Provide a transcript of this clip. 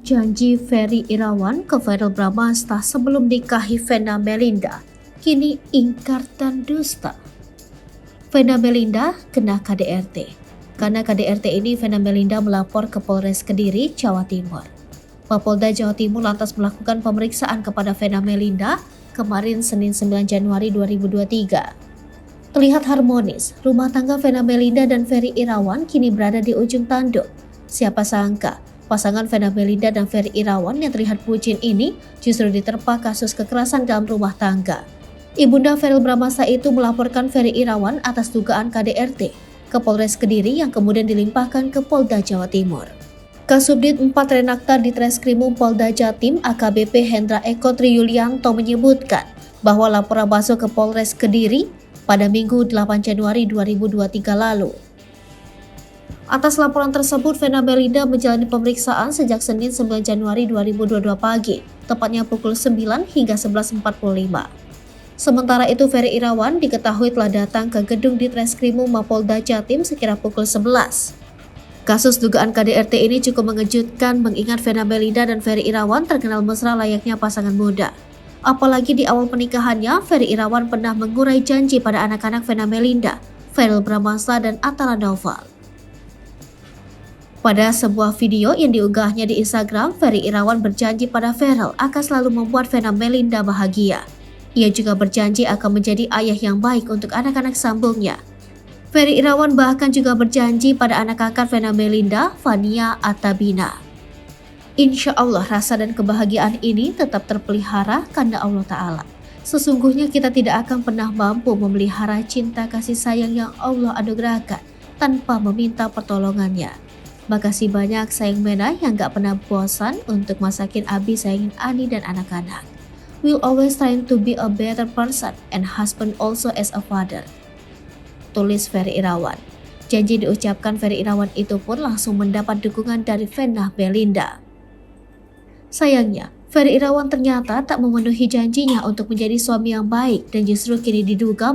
Janji Ferry Irawan ke Verrell Bramasta sebelum nikahi Vena Melinda kini ingkar dan dusta. Vena Melinda kena KDRT. Karena KDRT ini Vena Melinda melapor ke Polres Kediri, Jawa Timur. Mapolda Jawa Timur lantas melakukan pemeriksaan kepada Vena Melinda kemarin Senin 9 Januari 2023. Terlihat harmonis, rumah tangga Vena Melinda dan Ferry Irawan kini berada di ujung tanduk. Siapa sangka pasangan Vena Melinda dan Ferry Irawan yang terlihat bucin ini justru diterpa kasus kekerasan dalam rumah tangga. Ibunda Verrell Bramasta itu melaporkan Ferry Irawan atas dugaan KDRT ke Polres Kediri yang kemudian dilimpahkan ke Polda Jawa Timur. Kasubdit 4 Renakta di Treskrimum Polda Jatim AKBP Hendra Eko Triyulianto menyebutkan bahwa laporan masuk ke Polres Kediri pada Minggu 8 Januari 2023 lalu. Atas laporan tersebut, Vena Melinda menjalani pemeriksaan sejak Senin 9 Januari 2022 pagi, tepatnya pukul 9 hingga 11.45. Sementara itu, Ferry Irawan diketahui telah datang ke gedung di Treskrimum Mapolda Jatim sekira pukul 11. Kasus dugaan KDRT ini cukup mengejutkan mengingat Vena Melinda dan Ferry Irawan terkenal mesra layaknya pasangan muda. Apalagi di awal pernikahannya, Ferry Irawan pernah mengurai janji pada anak-anak Vena Melinda, Verrell Bramasta dan Atara Noval. Pada sebuah video yang diunggahnya di Instagram, Ferry Irawan berjanji pada Verrell akan selalu membuat Vena Melinda bahagia. Ia juga berjanji akan menjadi ayah yang baik untuk anak-anak sambungnya. Ferry Irawan bahkan juga berjanji pada anak angkat Vena Melinda, Fania Atabina. Insya Allah rasa dan kebahagiaan ini tetap terpelihara karena Allah Ta'ala. Sesungguhnya kita tidak akan pernah mampu memelihara cinta kasih sayang yang Allah anugerahkan tanpa meminta pertolongannya. Makasih banyak sayang Vena yang gak pernah bosan untuk masakin Abi, sayangin Ani dan anak-anak. We'll always trying to be a better person and husband also as a father. Tulis Ferry Irawan. Janji diucapkan Ferry Irawan itu pun langsung mendapat dukungan dari Vena Melinda. Sayangnya, Ferry Irawan ternyata tak memenuhi janjinya untuk menjadi suami yang baik dan justru kini diduga